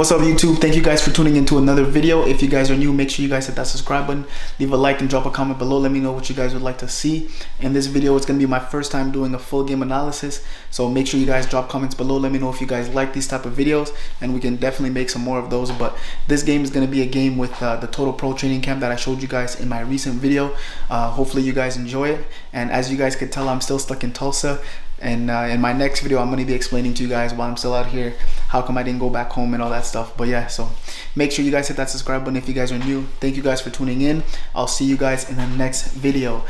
What's up YouTube? Thank you guys for tuning into another video. If you guys are new, make sure you guys hit that subscribe button, leave a like and drop a comment below. Let me know what you guys would like to see. In this video, it's going to be my first time doing a full game analysis, so make sure you guys drop comments below. Let me know if you guys like these type of videos, and we can definitely make some more of those. But this game is going to be a game with the Total Pro training camp that I showed you guys in my recent video. Hopefully you guys enjoy it, and as you guys can tell, I'm still stuck in Tulsa. And in my next video, I'm going to be explaining to you guys why I'm still out here, how come I didn't go back home and all that stuff. But yeah, so make sure you guys hit that subscribe button if you guys are new. Thank you guys for tuning in. I'll see you guys in the next video.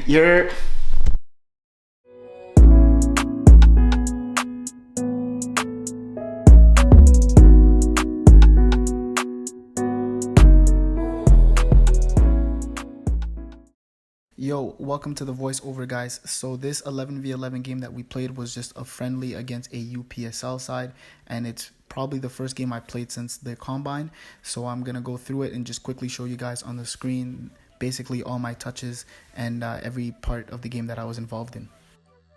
You're... Yo, welcome to the voiceover, guys. So this 11v11 game that we played was just a friendly against a UPSL side, and it's probably the first game I played since the combine. So I'm gonna go through it and just quickly show you guys on the screen basically all my touches and every part of the game that I was involved in.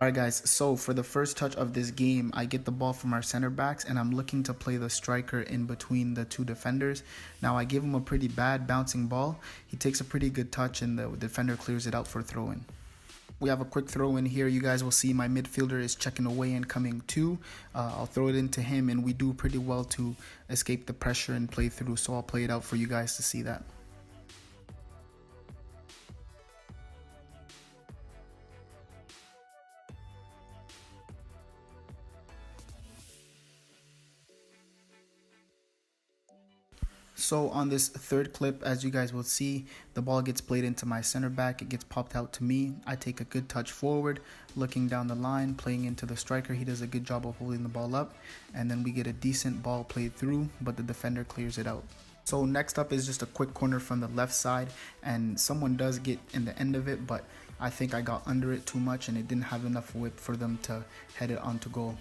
Alright guys, so for the first touch of this game, I get the ball from our center backs and I'm looking to play the striker in between the two defenders. Now I give him a pretty bad bouncing ball. He takes a pretty good touch and the defender clears it out for throw-in. We have a quick throw in here. You guys will see my midfielder is checking away and coming to. I'll throw it into him and we do pretty well to escape the pressure and play through, so I'll play it out for you guys to see that. So on this third clip, as you guys will see, the ball gets played into my center back. It gets popped out to me. I take a good touch forward, looking down the line, playing into the striker. He does a good job of holding the ball up, and then we get a decent ball played through, but the defender clears it out. So next up is just a quick corner from the left side, and someone does get in the end of it, but I think I got under it too much and it didn't have enough width for them to head it onto goal.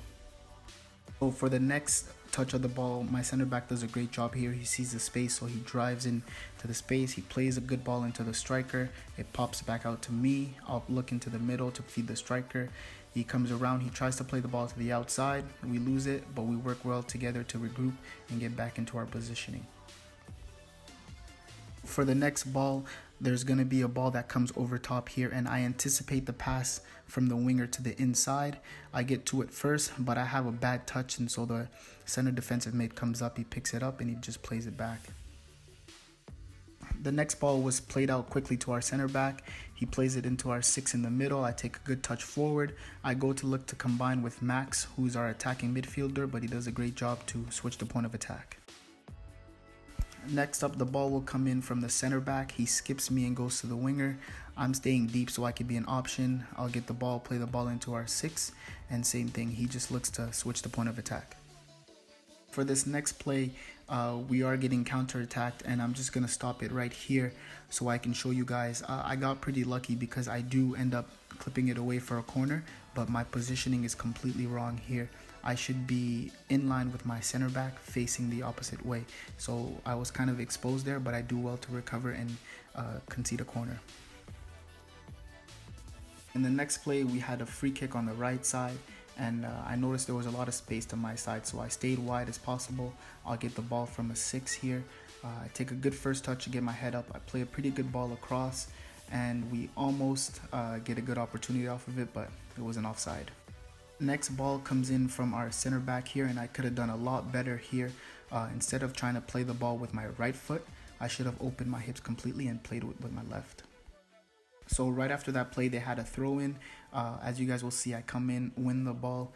So for the next touch of the ball, my center back does a great job here. He sees the space, so he drives into the space. He plays a good ball into the striker. It pops back out to me. I'll look into the middle to feed the striker. He comes around. He tries to play the ball to the outside. We lose it, but we work well together to regroup and get back into our positioning. For the next ball, there's going to be a ball that comes over top here, and I anticipate the pass from the winger to the inside. I get to it first, but I have a bad touch, and so the center defensive mate comes up, he picks it up, and he just plays it back. The next ball was played out quickly to our center back. He plays it into our 6 in the middle. I take a good touch forward. I go to look to combine with Max, who's our attacking midfielder, but he does a great job to switch the point of attack. Next up, the ball will come in from the center back. He skips me and goes to the winger. I'm staying deep so I could be an option. I'll get the ball, play the ball into our 6, and same thing, he just looks to switch the point of attack. For this next play, we are getting counter-attacked, and I'm just going to stop it right here so I can show you guys. I got pretty lucky because I do end up clipping it away for a corner, but my positioning is completely wrong here. I should be in line with my center back facing the opposite way. So I was kind of exposed there, but I do well to recover and concede a corner. In the next play, we had a free kick on the right side, and I noticed there was a lot of space to my side, so I stayed wide as possible. I'll get the ball from a 6 here. I take a good first touch to get my head up. I play a pretty good ball across, and we almost get a good opportunity off of it, but it was an offside. Next ball comes in from our center back here, and I could have done a lot better here. Instead of trying to play the ball with my right foot, I should have opened my hips completely and played with my left. So right after that play, they had a throw in. As you guys will see, I come in, win the ball,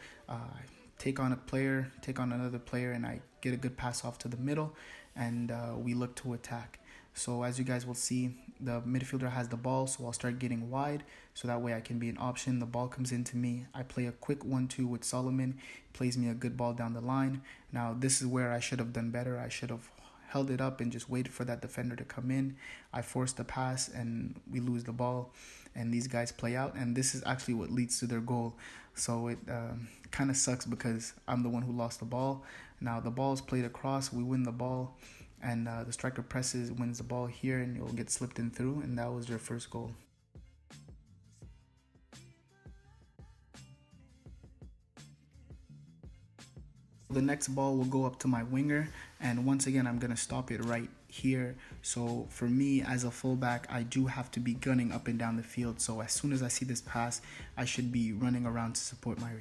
take on another player, and I get a good pass off to the middle, and we look to attack. So as you guys will see, the midfielder has the ball, so I'll start getting wide, so that way I can be an option. The ball comes into me. I play a quick 1-2 with Solomon. He plays me a good ball down the line. Now this is where I should have done better. I should have held it up and just waited for that defender to come in. I forced the pass and we lose the ball, and these guys play out, and this is actually what leads to their goal. So it kind of sucks because I'm the one who lost the ball. Now the ball is played across, we win the ball, and the striker presses, wins the ball here, and it'll get slipped in through, and that was their first goal. The next ball will go up to my winger, And once again, I'm gonna stop it right here. So for me as a fullback, I do have to be gunning up and down the field. So as soon as I see this pass, I should be running around to support my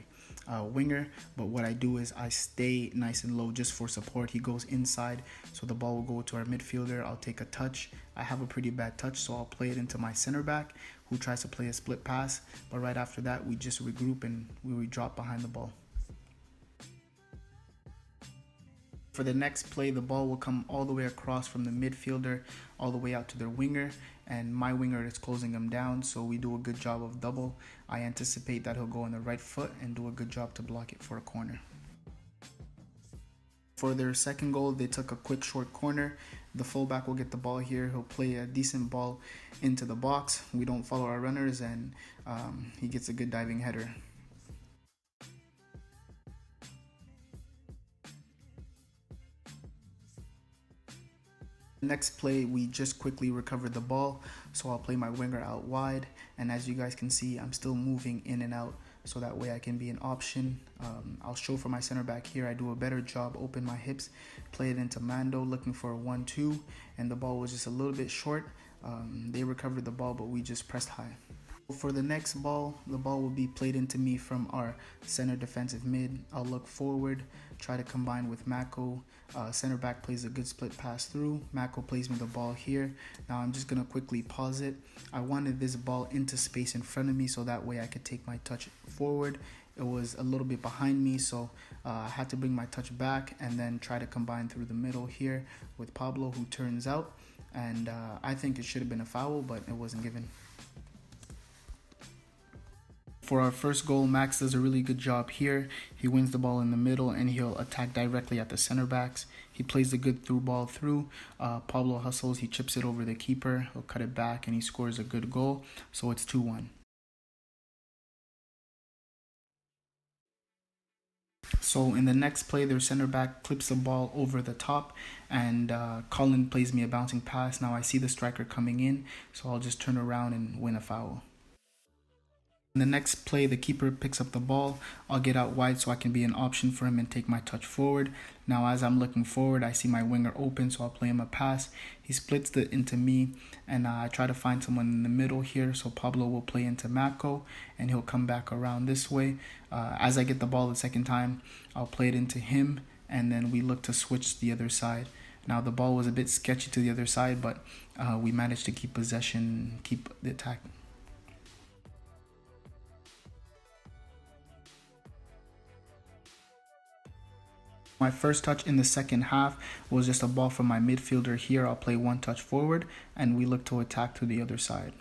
winger. But what I do is I stay nice and low just for support. He goes inside, so the ball will go to our midfielder. I'll take a touch. I have a pretty bad touch, so I'll play it into my center back, who tries to play a split pass. But right after that, we just regroup and we drop behind the ball. For the next play, the ball will come all the way across from the midfielder all the way out to their winger, and my winger is closing him down, so we do a good job of double. I anticipate that he'll go on the right foot and do a good job to block it for a corner. For their second goal, they took a quick short corner. The fullback will get the ball here. He'll play a decent ball into the box. We don't follow our runners, and he gets a good diving header. Next play, we just quickly recovered the ball, so I'll play my winger out wide, and as you guys can see, I'm still moving in and out, so that way I can be an option. I'll show for my center back here. I do a better job, open my hips, play it into Mando, looking for a 1-2, and the ball was just a little bit short. They recovered the ball, but we just pressed high. For the next ball, the ball will be played into me from our center defensive mid. I'll look forward, try to combine with Mako. Center back plays a good split pass through. Mako plays me the ball here. Now I'm just going to quickly pause it. I wanted this ball into space in front of me so that way I could take my touch forward. It was a little bit behind me, so I had to bring my touch back and then try to combine through the middle here with Pablo, who turns out. And I think it should have been a foul, but it wasn't given. For our first goal, Max does a really good job here. He wins the ball in the middle and he'll attack directly at the center backs. He plays a good through ball through. Pablo hustles, he chips it over the keeper. He'll cut it back and he scores a good goal. So it's 2-1. So in the next play, their center back clips the ball over the top and Colin plays me a bouncing pass. Now I see the striker coming in, so I'll just turn around and win a foul. In the next play, the keeper picks up the ball. I'll get out wide so I can be an option for him and take my touch forward. Now as I'm looking forward, I see my winger open, so I'll play him a pass. He splits it into me, and I try to find someone in the middle here, so Pablo will play into Mako, and he'll come back around this way. As I get the ball the second time, I'll play it into him, and then we look to switch the other side. Now the ball was a bit sketchy to the other side, but we managed to keep possession, keep the attack. My first touch in the second half was just a ball from my midfielder here. I'll play one touch forward and we look to attack to the other side.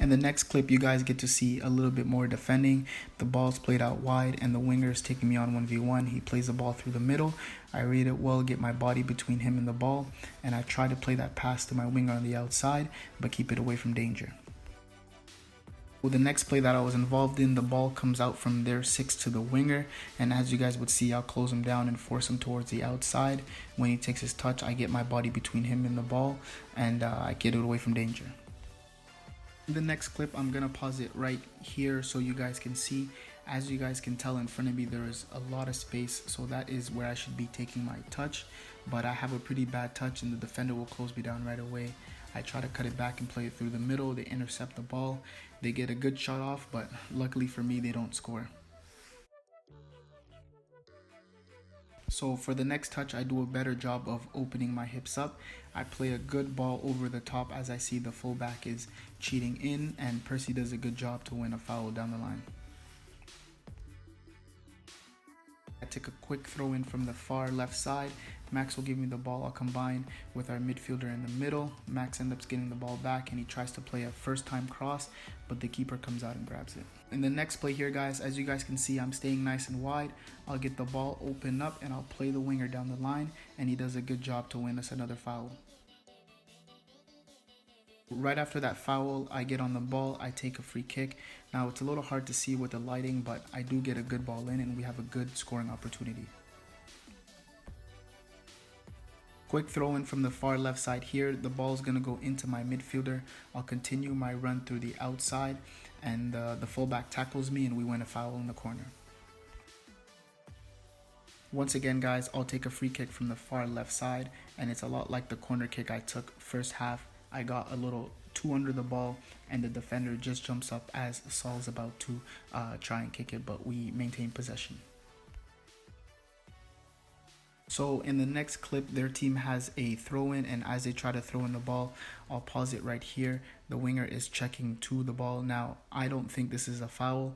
In the next clip, you guys get to see a little bit more defending. The ball's played out wide and the winger is taking me on 1v1. He plays the ball through the middle. I read it well, get my body between him and the ball, and I try to play that pass to my winger on the outside, but keep it away from danger. With the next play that I was involved in, the ball comes out from their 6 to the winger, and as you guys would see, I'll close him down and force him towards the outside. When he takes his touch, I get my body between him and the ball, and I get it away from danger. In the next clip, I'm gonna pause it right here so you guys can see. As you guys can tell in front of me, there is a lot of space, so that is where I should be taking my touch, but I have a pretty bad touch and the defender will close me down right away. I try to cut it back and play it through the middle. They intercept the ball. They get a good shot off, but luckily for me, they don't score. So for the next touch, I do a better job of opening my hips up. I play a good ball over the top as I see the fullback is cheating in, and Percy does a good job to win a foul down the line. I take a quick throw in from the far left side. Max will give me the ball. I'll combine with our midfielder in the middle. Max ends up getting the ball back and he tries to play a first time cross, but the keeper comes out and grabs it. In the next play here, guys, as you guys can see, I'm staying nice and wide. I'll get the ball open up and I'll play the winger down the line, and he does a good job to win us another foul. Right after that foul, I get on the ball, I take a free kick. Now it's a little hard to see with the lighting, but I do get a good ball in and we have a good scoring opportunity. Quick throw in from the far left side here. The ball is going to go into my midfielder. I'll continue my run through the outside, and the fullback tackles me and we win a foul in the corner. Once again, guys, I'll take a free kick from the far left side, and it's a lot like the corner kick I took first half. I got a little too under the ball, and the defender just jumps up as Saul's about to try and kick it, but we maintain possession. So in the next clip, their team has a throw-in, and as they try to throw in the ball, I'll pause it right here. The winger is checking to the ball. Now, I don't think this is a foul,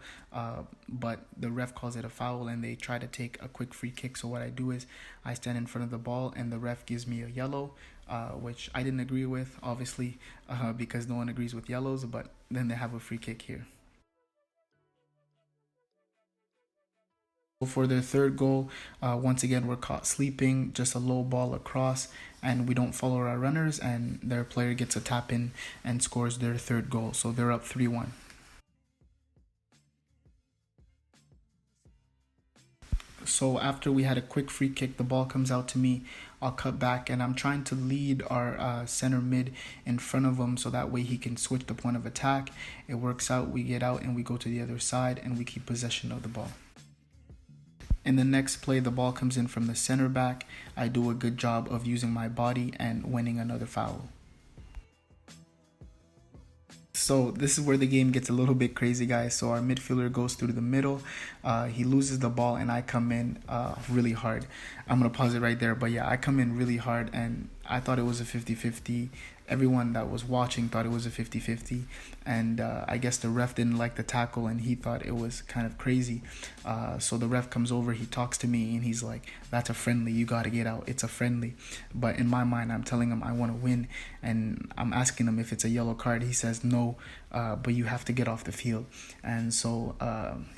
but the ref calls it a foul, and they try to take a quick free kick. So what I do is I stand in front of the ball, and the ref gives me a yellow, which I didn't agree with, obviously, because no one agrees with yellows, but then they have a free kick here. For their third goal, once again, we're caught sleeping, just a low ball across, and we don't follow our runners, and their player gets a tap in and scores their third goal. So they're up 3-1. So after we had a quick free kick, the ball comes out to me. I'll cut back, and I'm trying to lead our center mid in front of him so that way he can switch the point of attack. It works out. We get out and we go to the other side, and we keep possession of the ball. In the next play, the ball comes in from the center back. I do a good job of using my body and winning another foul. So this is where the game gets a little bit crazy, guys. So our midfielder goes through the middle. He loses the ball, and I come in really hard. I'm going to pause it right there. But yeah, I come in really hard, and I thought it was a 50-50. Everyone that was watching thought it was a 50-50, and I guess the ref didn't like the tackle, and he thought it was kind of crazy. So the ref comes over, he talks to me, and he's like, "That's a friendly, you got to get out, it's a friendly." But in my mind, I'm telling him I want to win, and I'm asking him if it's a yellow card. He says no, but you have to get off the field. And so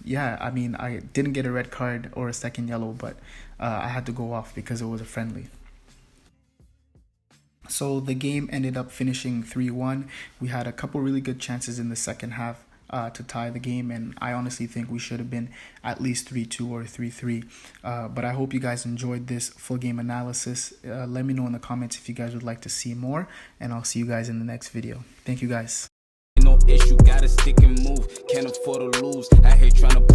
yeah, I mean, I didn't get a red card or a second yellow, but I had to go off because it was a friendly. So the game ended up finishing 3-1. We had a couple really good chances in the second half to tie the game, and I honestly think we should have been at least 3-2 or 3-3. But I hope you guys enjoyed this full game analysis. Let me know in the comments if you guys would like to see more, and I'll see you guys in the next video. Thank you guys. No issue, gotta stick and move, can't afford to lose. I hate trying to